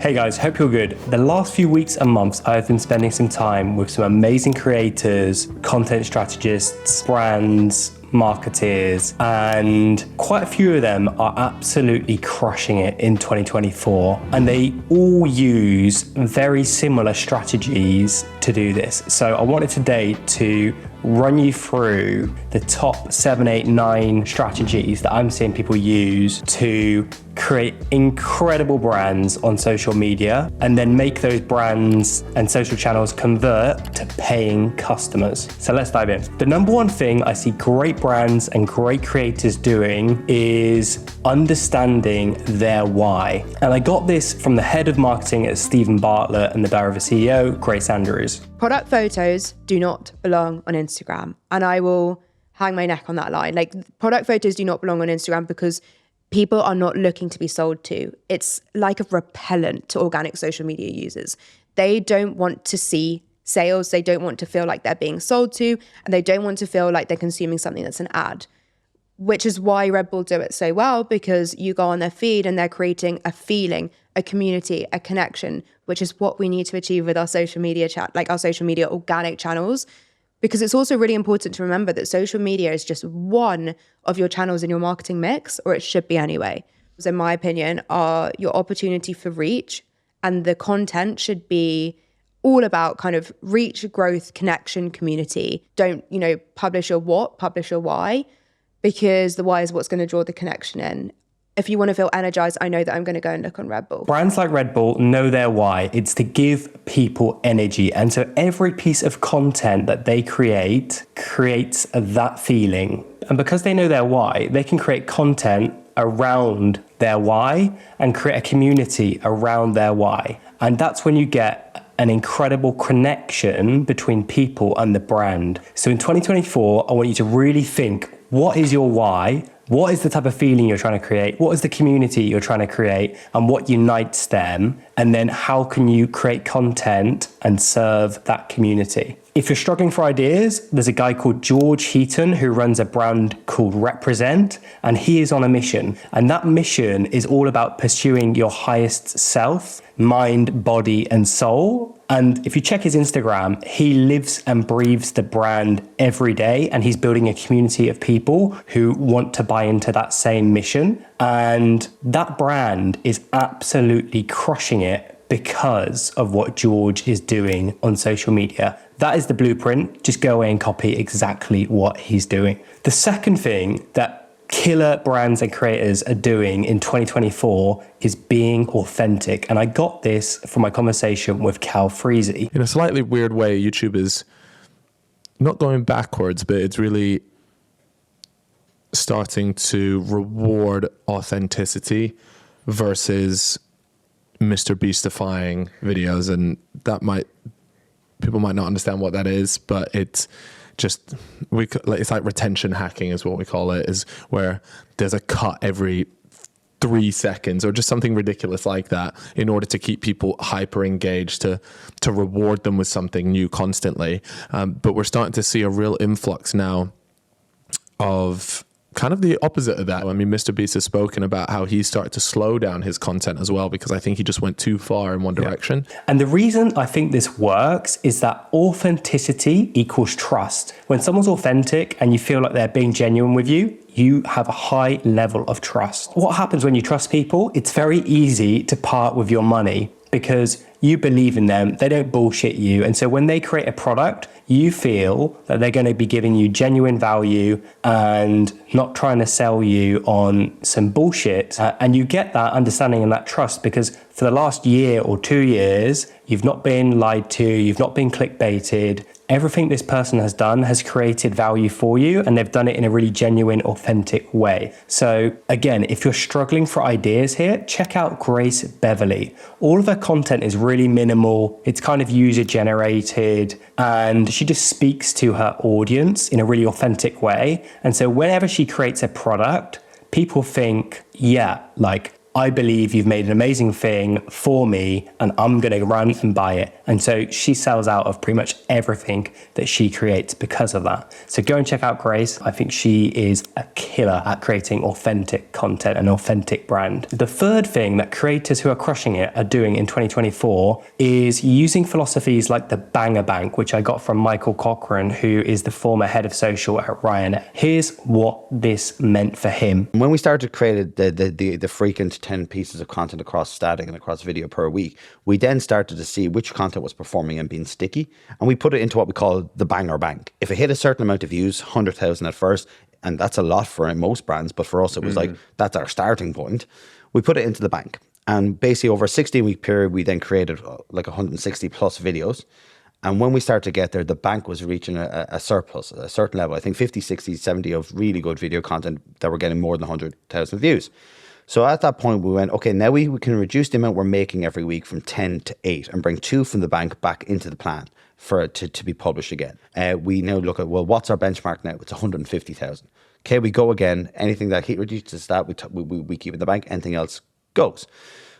Hey guys, hope you're good. The last few weeks and months, I've been spending some time with some amazing creators, content strategists, brands, marketers, and quite a few of them are absolutely crushing it in 2024. And they all use very similar strategies to do this. So I wanted today to run you through the top 7, 8, 9 strategies that I'm seeing people use to create incredible brands on social media and then make those brands and social channels convert to paying customers. So let's dive in. The number one thing I see great brands and great creators doing is understanding their why. And I got this from the head of marketing at Stephen Bartlett and the Barrow CEO, Grace Andrews. Product photos do not belong on Instagram. And I will hang my neck on that line. Like, product photos do not belong on Instagram because people are not looking to be sold to. It's like a repellent to organic social media users. They don't want to see sales. They don't want to feel like they're being sold to, and they don't want to feel like they're consuming something that's an ad, which is why Red Bull do it so well, because you go on their feed and they're creating a feeling, a community, a connection, which is what we need to achieve with our social media chat, like our social media organic channels. Because it's also really important to remember that social media is just one of your channels in your marketing mix, or it should be anyway. So in my opinion, are your opportunity for reach, and the content should be all about kind of reach, growth, connection, community. Don't, publish your what, publish your why, because the why is what's going to draw the connection in. If you want to feel energized, I know that I'm going to go and look on Red Bull. Brands like Red Bull know their why. It's to give people energy. And so every piece of content that they create creates that feeling. And because they know their why, they can create content around their why and create a community around their why. And that's when you get an incredible connection between people and the brand. So in 2024, I want you to really think, what is your why? What is the type of feeling you're trying to create? What is the community you're trying to create? And what unites them? And then how can you create content and serve that community? If you're struggling for ideas, there's a guy called George Heaton who runs a brand called Represent, and he is on a mission. And that mission is all about pursuing your highest self, mind, body, and soul. And if you check his Instagram, he lives and breathes the brand every day, and he's building a community of people who want to buy into that same mission. And that brand is absolutely crushing it because of what George is doing on social media. That is the blueprint. Just go away and copy exactly what he's doing. The second thing that killer brands and creators are doing in 2024 is being authentic. And I got this from my conversation with Cal Freezy. In a slightly weird way, YouTube is not going backwards, but it's really starting to reward authenticity versus Mr. Beastifying videos. And people might not understand what that is, but it's just, it's like retention hacking is what we call it, is where there's a cut every 3 seconds or just something ridiculous like that in order to keep people hyper engaged, to reward them with something new constantly. But we're starting to see a real influx now of kind of the opposite of that. I mean, Mr. Beast has spoken about how he started to slow down his content as well, because I think he just went too far in one direction. Yeah. And the reason I think this works is that authenticity equals trust. When someone's authentic and you feel like they're being genuine with you, you have a high level of trust. What happens when you trust people? It's very easy to part with your money because you believe in them, they don't bullshit you. And so when they create a product, you feel that they're going to be giving you genuine value and not trying to sell you on some bullshit. And you get that understanding and that trust because for the last year or 2 years, you've not been lied to, you've not been clickbaited. Everything this person has done has created value for you, and they've done it in a really genuine, authentic way. So again, if you're struggling for ideas here, check out Grace Beverly. All of her content is really minimal. It's kind of user generated, and she just speaks to her audience in a really authentic way. And so whenever she creates a product, people think, yeah, like I believe you've made an amazing thing for me and I'm going to run and buy it. And so she sells out of pretty much everything that she creates because of that. So go and check out Grace. I think she is a killer at creating authentic content and authentic brand. The third thing that creators who are crushing it are doing in 2024 is using philosophies like the banger bank, which I got from Michael Cochran, who is the former head of social at Ryanair. Here's what this meant for him. When we started creating the frequent 10 pieces of content across static and across video per week, we then started to see which content was performing and being sticky. And we put it into what we call the banger bank. If it hit a certain amount of views, 100,000 at first, and that's a lot for most brands, but for us it was like, that's our starting point. We put it into the bank. And basically over a 16-week period, we then created like 160 plus videos. And when we started to get there, the bank was reaching a surplus, a certain level. I think 50, 60, 70 of really good video content that were getting more than 100,000 views. So at that point, we went, okay, now we can reduce the amount we're making every week from 10 to 8 and bring 2 from the bank back into the plan for it to be published again. We now look at, well, what's our benchmark now? It's 150,000. Okay, we go again. Anything that reduces that, we keep in the bank. Anything else goes.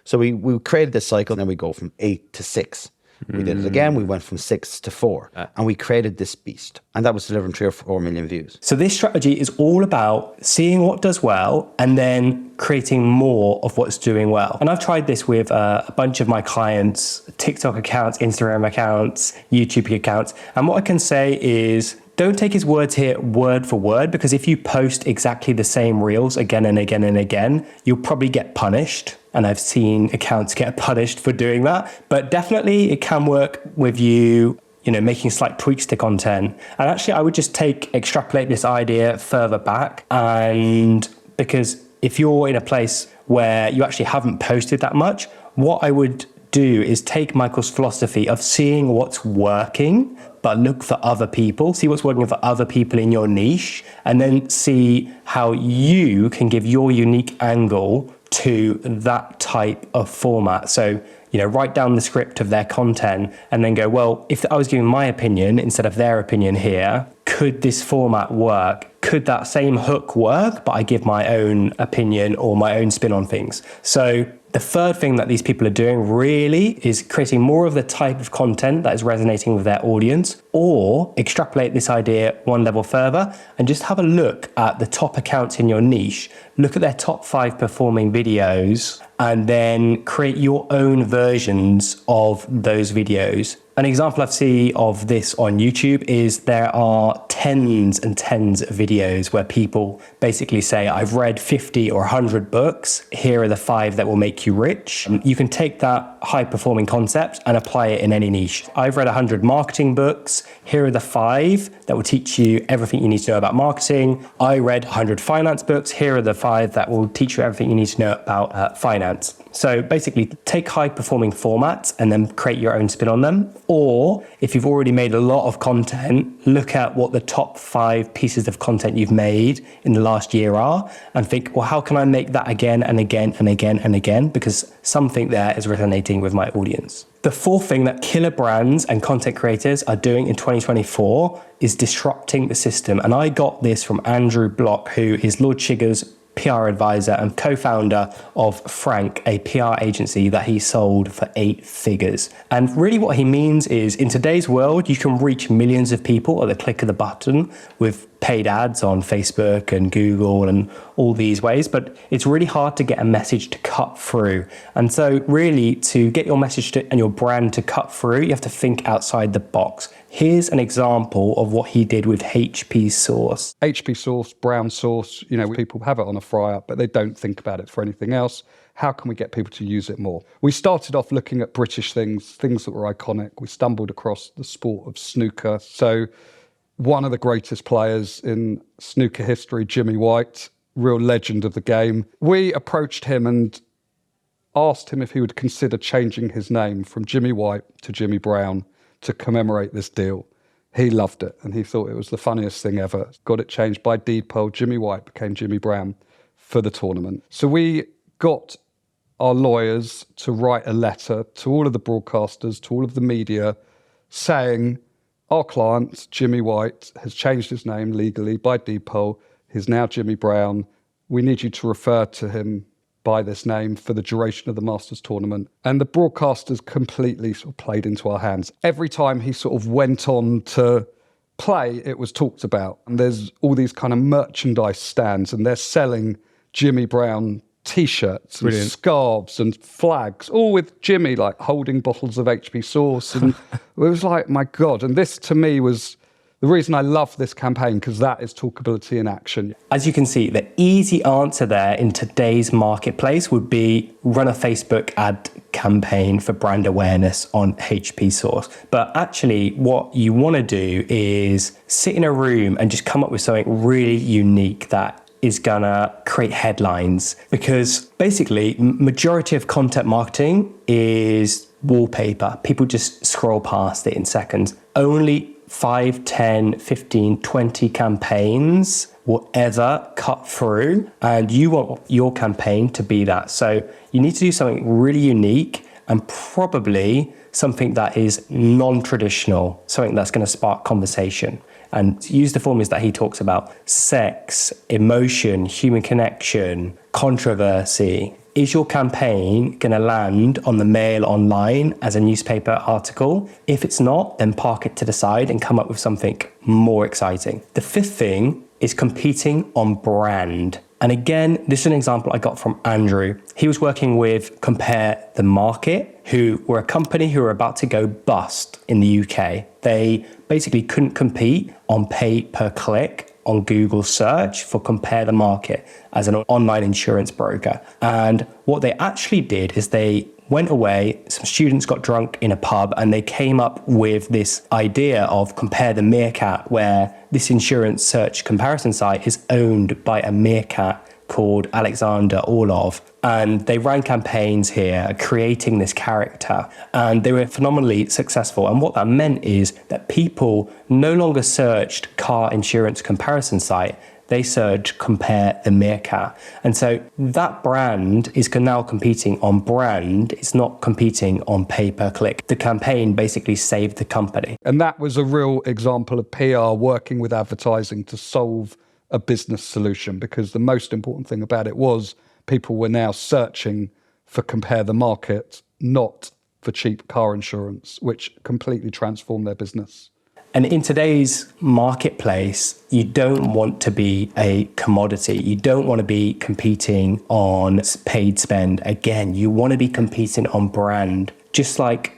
So we created this cycle, and then we go from 8 to 6. We did it again. We went from 6 to 4 and we created this beast, and that was delivering 3 or 4 million views. So this strategy is all about seeing what does well and then creating more of what's doing well. And I've tried this with a bunch of my clients, TikTok accounts, Instagram accounts, YouTube accounts. And what I can say is, don't take his words here word for word, because if you post exactly the same reels again and again and again, you'll probably get punished. And I've seen accounts get punished for doing that. But definitely it can work with you, making slight tweaks to content. And actually, I would just extrapolate this idea further back. And because if you're in a place where you actually haven't posted that much, what I would do is take Michael's philosophy of seeing what's working, but look for other people, see what's working for other people in your niche, and then see how you can give your unique angle to that type of format. So, write down the script of their content and then go, well, if I was giving my opinion instead of their opinion here, could this format work? Could that same hook work, but I give my own opinion or my own spin on things? So the third thing that these people are doing really is creating more of the type of content that is resonating with their audience, or extrapolate this idea one level further and just have a look at the top accounts in your niche, look at their top 5 performing videos, and then create your own versions of those videos. An example I've seen of this on YouTube is there are tens and tens of videos where people basically say, I've read 50 or 100 books. Here are the 5 that will make you rich. You can take that high performing concept and apply it in any niche. I've read 100 marketing books. Here are the 5 that will teach you everything you need to know about marketing. I read 100 finance books. Here are the 5 that will teach you everything you need to know about finance. So basically take high performing formats and then create your own spin on them. Or if you've already made a lot of content, look at what the top 5 pieces of content you've made in the last year are and think, well, how can I make that again and again and again and again? Because something there is resonating with my audience. The fourth thing that killer brands and content creators are doing in 2024 is disrupting the system. And I got this from Andrew Block, who is Lord Sugar's PR advisor and co-founder of Frank, a PR agency that he sold for 8 figures. And really what he means is, in today's world, you can reach millions of people at the click of the button with paid ads on Facebook and Google and all these ways, but it's really hard to get a message to cut through. And so really, to get your message and your brand to cut through, you have to think outside the box. Here's an example of what he did with HP sauce. HP sauce, brown sauce, people have it on a fryer, but they don't think about it for anything else. How can we get people to use it more? We started off looking at British things that were iconic. We stumbled across the sport of snooker. So one of the greatest players in snooker history, Jimmy White, real legend of the game. We approached him and asked him if he would consider changing his name from Jimmy White to Jimmy Brown to commemorate this deal. He loved it and he thought it was the funniest thing ever. Got it changed by deed poll. Jimmy White became Jimmy Brown for the tournament. So we got our lawyers to write a letter to all of the broadcasters, to all of the media, saying our client, Jimmy White, has changed his name legally by deed poll. He's now Jimmy Brown. We need you to refer to him by this name for the duration of the Masters tournament. And the broadcasters completely sort of played into our hands. Every time he sort of went on to play, it was talked about. And there's all these kind of merchandise stands, and they're selling Jimmy Brown T-shirts and scarves and flags, all with Jimmy like holding bottles of HP sauce. And it was like, my God. And this to me was the reason I love this campaign, because that is talkability in action. As you can see, the easy answer there in today's marketplace would be run a Facebook ad campaign for brand awareness on HP Source. But actually, what you want to do is sit in a room and just come up with something really unique that is gonna create headlines, because basically majority of content marketing is wallpaper. People just scroll past it in seconds. Only 5, 10, 15, 20 campaigns will ever cut through, and you want your campaign to be that. So you need to do something really unique, and probably something that is non-traditional, something that's going to spark conversation. And use the formulas that he talks about: sex, emotion, human connection, controversy. Is your campaign going to land on the Mail Online as a newspaper article? If it's not, then park it to the side and come up with something more exciting. The fifth thing is competing on brand. And again, this is an example I got from Andrew. He was working with Compare the Market, who were a company who were about to go bust in the UK. They basically couldn't compete on pay per click on Google search for Compare the Market as an online insurance broker. And what they actually did is they went away, some students got drunk in a pub, and they came up with this idea of Compare the Meerkat, where this insurance search comparison site is owned by a meerkat called Alexander Orlov. And they ran campaigns here, creating this character, and they were phenomenally successful. And what that meant is that people no longer searched car insurance comparison site, they searched Compare the Meerkat. And so that brand is now competing on brand. It's not competing on pay-per-click. The campaign basically saved the company. And that was a real example of PR working with advertising to solve a business solution, because the most important thing about it was people were now searching for Compare the Market, not for cheap car insurance, which completely transformed their business. And in today's marketplace, you don't want to be a commodity. You don't want to be competing on paid spend. Again, you want to be competing on brand, just like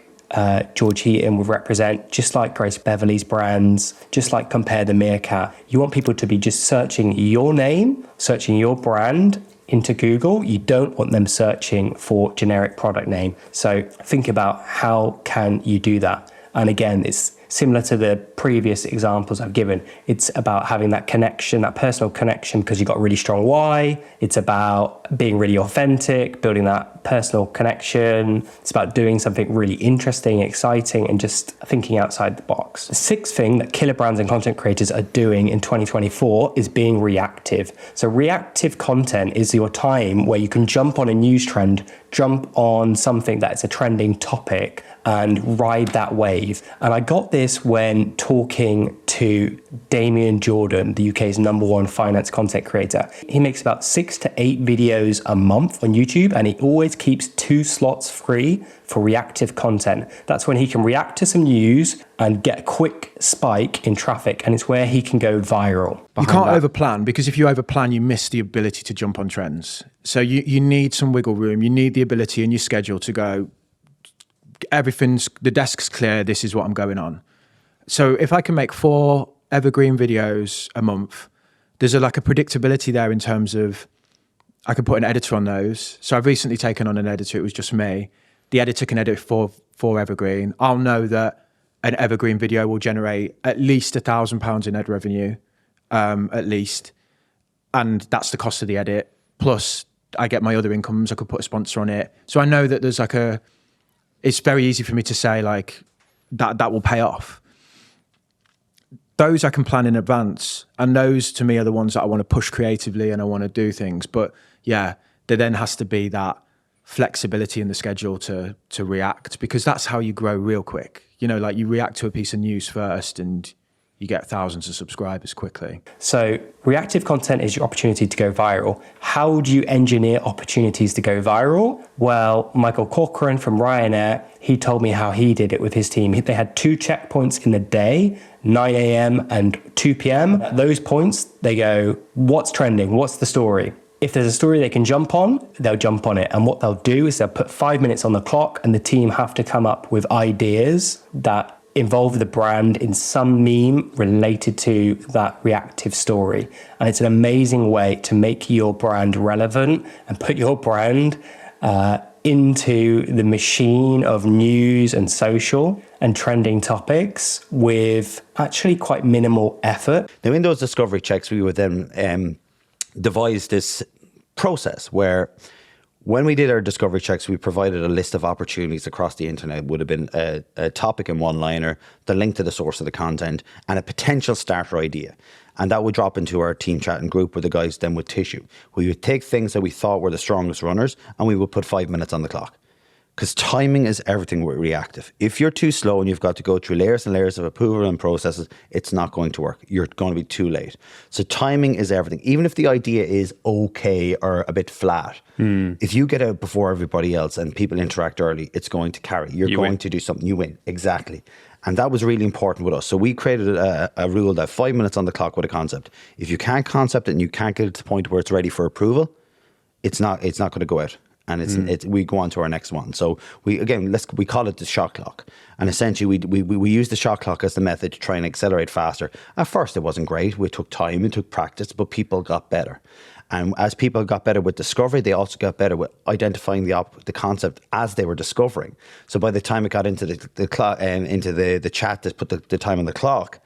George Heaton would represent, just like Grace Beverley's brands, just like Compare the Meerkat. You want people to be just searching your name, searching your brand into Google. You don't want them searching for generic product name. So think about how can you do that. And again, it's similar to the previous examples I've given. It's about having that connection, that personal connection, because you've got a really strong why. It's about being really authentic, building that personal connection. It's about doing something really interesting, exciting, and just thinking outside the box. The sixth thing that killer brands and content creators are doing in 2024 is being reactive. So reactive content is your time where you can jump on a news trend, jump on something that's a trending topic, and ride that wave. And I got this when talking to Damien Jordan, the UK's #1 finance content creator. He makes about 6 to 8 videos a month on YouTube, and he always keeps 2 slots free for reactive content. That's when he can react to some news and get a quick spike in traffic, and it's where he can go viral. You can't overplan, because if you overplan, you miss the ability to jump on trends. So you need some wiggle room. You need the ability in your schedule to go, the desk's clear, this is what I'm going on. So if I can make 4 evergreen videos a month, there's a predictability there in terms of I can put an editor on those. So I've recently taken on an editor, it was just me. The editor can edit 4 evergreen. I'll know that an evergreen video will generate at least £1,000 in ad revenue, at least. And that's the cost of the edit. Plus I get my other incomes, I could put a sponsor on it. So I know that there's it's very easy for me to say that will pay off. Those I can plan in advance, and those to me are the ones that I want to push creatively and I want to do things. But yeah, there then has to be that flexibility in the schedule to react, because that's how you grow real quick. You react to a piece of news first and you get thousands of subscribers quickly. So reactive content is your opportunity to go viral. How do you engineer opportunities to go viral? Well, Michael Corcoran from Ryanair, he told me how he did it with his team. They had 2 checkpoints in the day, 9 a.m. and 2 p.m. At those points, they go, what's trending? What's the story? If there's a story they can jump on, they'll jump on it. And what they'll do is they'll put 5 minutes on the clock, and the team have to come up with ideas that involve the brand in some meme related to that reactive story. And it's an amazing way to make your brand relevant and put your brand into the machine of news and social and trending topics with actually quite minimal effort. Now, in those discovery checks, we would then devise this process where when we did our discovery checks, we provided a list of opportunities across the internet. It would have been a topic in one-liner, the link to the source of the content, and a potential starter idea. And that would drop into our team chat and group with the guys then with tissue. We would take things that we thought were the strongest runners, and we would put 5 minutes on the clock. Because timing is everything with reactive. If you're too slow and you've got to go through layers and layers of approval and processes, it's not going to work. You're going to be too late. So timing is everything. Even if the idea is okay or a bit flat, if you get out before everybody else and people interact early, it's going to carry. You're going to do something. You win. Exactly. And that was really important with us. So we created a rule that 5 minutes on the clock with a concept. If you can't concept it and you can't get it to the point where it's ready for approval, it's not going to go out. And we go on to our next one. So we call it the shot clock. And essentially we use the shot clock as the method to try and accelerate faster. At first it wasn't great. It took time, it took practice, but people got better. And as people got better with discovery, they also got better with identifying the concept as they were discovering. So by the time it got into the chat to put the time on the clock,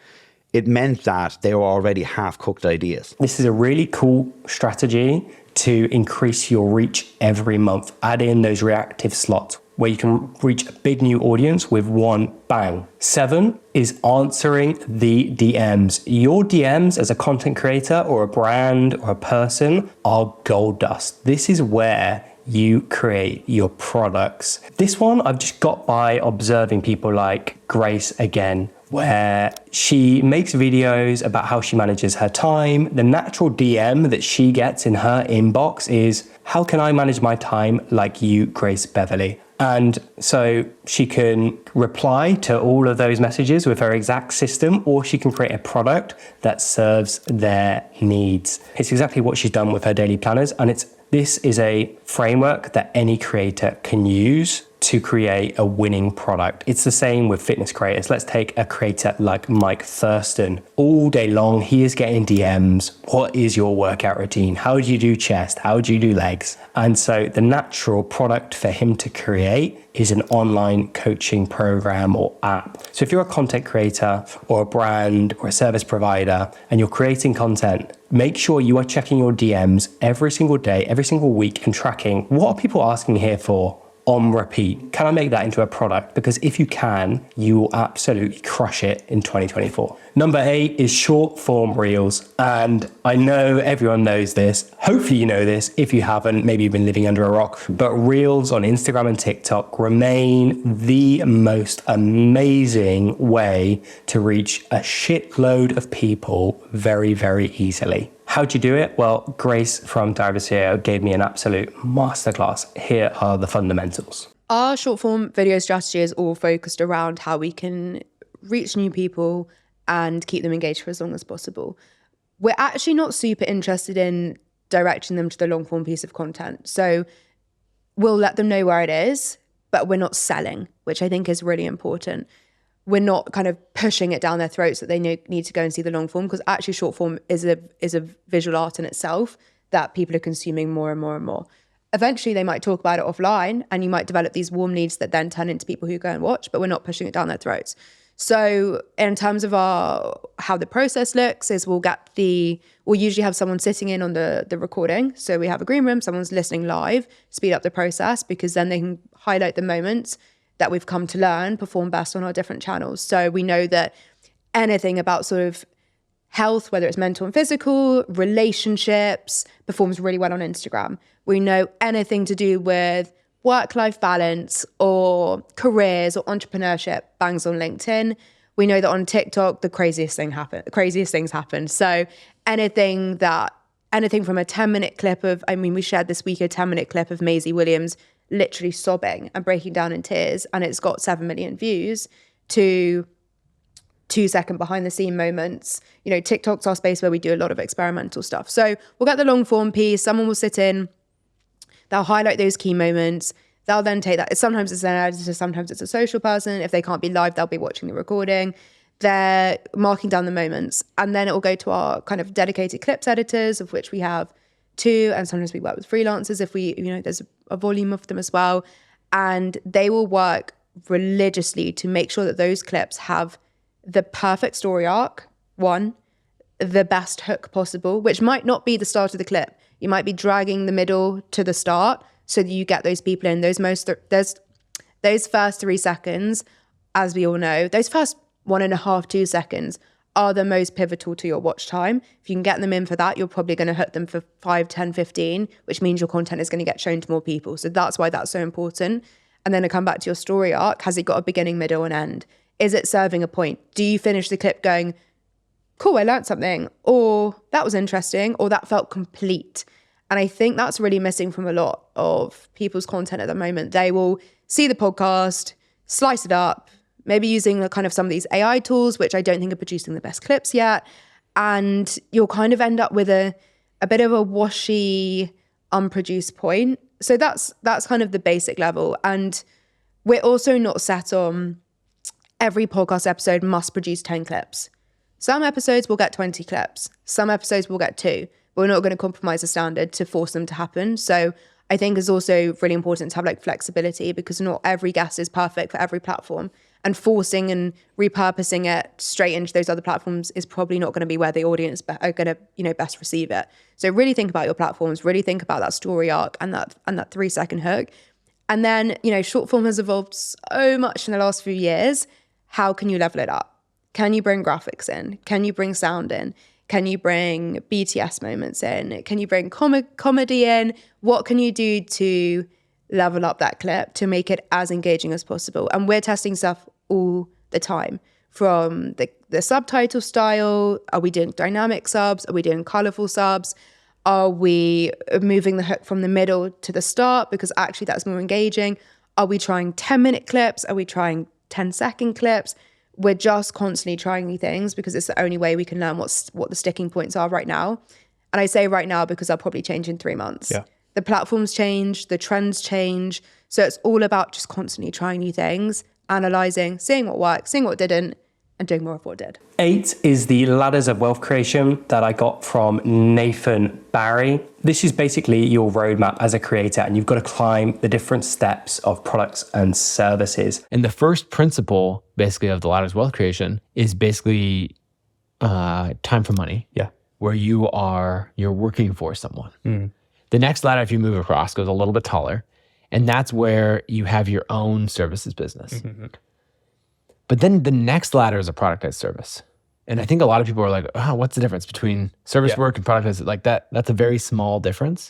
it meant that they were already half-cooked ideas. This is a really cool strategy to increase your reach every month. Add in those reactive slots where you can reach a big new audience with one bang. 7 is answering the DMs. Your DMs as a content creator or a brand or a person are gold dust. This is where you create your products. This one I've just got by observing people like Grace again, where she makes videos about how she manages her time. The natural DM that she gets in her inbox is, how can I manage my time like you, Grace Beverley? And so she can reply to all of those messages with her exact system, or she can create a product that serves their needs. It's exactly what she's done with her daily planners. And this is a framework that any creator can use to create a winning product. It's the same with fitness creators. Let's take a creator like Mike Thurston. All day long, he is getting DMs. What is your workout routine? How do you do chest? How do you do legs? And so the natural product for him to create is an online coaching program or app. So if you're a content creator or a brand or a service provider and you're creating content, make sure you are checking your DMs every single day, every single week, and tracking what are people asking here for on repeat. Can I make that into a product? Because if you can, you will absolutely crush it in 2024. Number 8 is short form reels. And I know everyone knows this. Hopefully you know this. If you haven't, maybe you've been living under a rock. But reels on Instagram and TikTok remain the most amazing way to reach a shitload of people very, very easily. How'd you do it? Well, Grace from Diversio gave me an absolute masterclass. Here are the fundamentals. Our short form video strategy is all focused around how we can reach new people and keep them engaged for as long as possible. We're actually not super interested in directing them to the long form piece of content. So we'll let them know where it is, but we're not selling, which I think is really important. We're not kind of pushing it down their throats that they need to go and see the long form, because actually short form is a visual art in itself that people are consuming more and more and more. Eventually they might talk about it offline and you might develop these warm leads that then turn into people who go and watch, but we're not pushing it down their throats. So in terms of how the process looks is we'll usually have someone sitting in on the recording. So we have a green room, someone's listening live, speed up the process, because then they can highlight the moments that we've come to learn perform best on our different channels. So we know that anything about sort of health, whether it's mental and physical, relationships, performs really well on Instagram. We know anything to do with work-life balance or careers or entrepreneurship bangs on LinkedIn. We know that on TikTok, the craziest things happen. So anything from a 10-minute clip of, we shared this week a 10-minute clip of Maisie Williams literally sobbing and breaking down in tears, and it's got 7 million views, to 2-second behind the scene moments. TikTok's our space where we do a lot of experimental stuff. So we'll get the long form piece, someone will sit in, they'll highlight those key moments. They'll then take that. Sometimes it's an editor, sometimes it's a social person. If they can't be live, they'll be watching the recording. They're marking down the moments. And then it will go to our kind of dedicated clips editors, of which we have 2. And sometimes we work with freelancers if there's a volume of them as well. And they will work religiously to make sure that those clips have the perfect story arc, the best hook possible, which might not be the start of the clip. You might be dragging the middle to the start so that you get those people in. Those first 3 seconds, as we all know, those first 1.5, 2 seconds are the most pivotal to your watch time. If you can get them in for that, you're probably going to hook them for 5, 10, 15, which means your content is going to get shown to more people. So that's why that's so important. And then to come back to your story arc, has it got a beginning, middle, and end? Is it serving a point? Do you finish the clip going, cool, I learned something, or that was interesting, or that felt complete? And I think that's really missing from a lot of people's content at the moment. They will see the podcast, slice it up, maybe using the kind of some of these AI tools, which I don't think are producing the best clips yet. And you'll kind of end up with a bit of a washy, unproduced point. So that's kind of the basic level. And we're also not set on every podcast episode must produce 10 clips. Some episodes will get 20 clips. Some episodes will get 2. But we're not going to compromise the standard to force them to happen. So I think it's also really important to have flexibility, because not every guest is perfect for every platform. And forcing and repurposing it straight into those other platforms is probably not going to be where the audience are going to, best receive it. So really think about your platforms, really think about that story arc and that 3-second hook. And then, short form has evolved so much in the last few years. How can you level it up? Can you bring graphics in? Can you bring sound in? Can you bring BTS moments in? Can you bring comedy in? What can you do to level up that clip to make it as engaging as possible? And we're testing stuff all the time, from the subtitle style. Are we doing dynamic subs? Are we doing colorful subs? Are we moving the hook from the middle to the start because actually that's more engaging? Are we trying 10-minute clips? Are we trying 10-second clips? We're just constantly trying new things because it's the only way we can learn what the sticking points are right now. And I say right now because they'll probably change in 3 months. Yeah. The platforms change, the trends change. So it's all about just constantly trying new things, analysing, seeing what worked, seeing what didn't, and doing more of what did. 8 is the ladders of wealth creation that I got from Nathan Barry. This is basically your roadmap as a creator, and you've got to climb the different steps of products and services. And the first principle, basically, of the ladders of wealth creation is basically time for money. Yeah. Where you're working for someone. The next ladder, if you move across, goes a little bit taller, and that's where you have your own services business. Mm-hmm. But then the next ladder is a productized service. And I think a lot of people are like, oh, what's the difference between service work and productized? Like that's a very small difference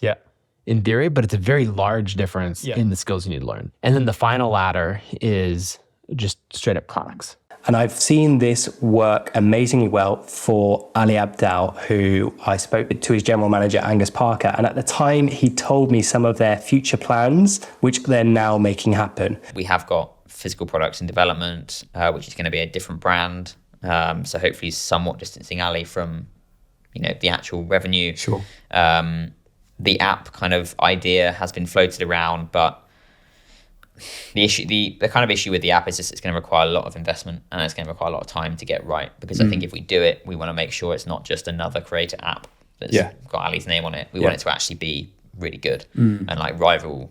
in theory, but it's a very large difference in the skills you need to learn. And then the final ladder is just straight up products. And I've seen this work amazingly well for Ali Abdal, who I spoke to his general manager, Angus Parker. And at the time, he told me some of their future plans, which they're now making happen. We have got physical products in development, which is going to be a different brand. So hopefully somewhat distancing Ali from, the actual revenue. Sure. The app kind of idea has been floated around, but the kind of issue with the app is just it's going to require a lot of investment and it's going to require a lot of time to get right, because I think if we do it, we want to make sure it's not just another creator app that's got Ali's name on it. We want it to actually be really good and rival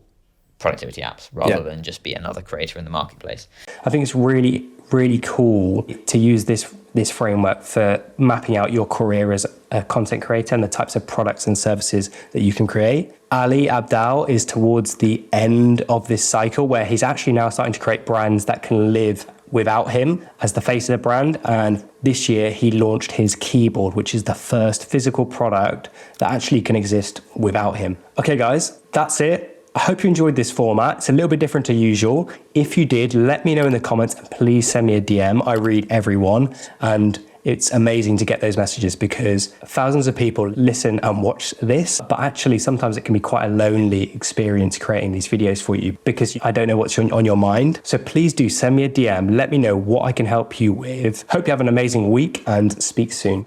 productivity apps rather than just be another creator in the marketplace. I think it's really, really cool to use this framework for mapping out your career as a content creator and the types of products and services that you can create. Ali Abdal is towards the end of this cycle where he's actually now starting to create brands that can live without him as the face of the brand. And this year he launched his keyboard, which is the first physical product that actually can exist without him. Okay, guys, that's it. I hope you enjoyed this format. It's a little bit different to usual. If you did, let me know in the comments and please send me a DM. I read everyone, and it's amazing to get those messages because thousands of people listen and watch this, but actually sometimes it can be quite a lonely experience creating these videos for you because I don't know what's on your mind. So please do send me a DM. Let me know what I can help you with. Hope you have an amazing week and speak soon.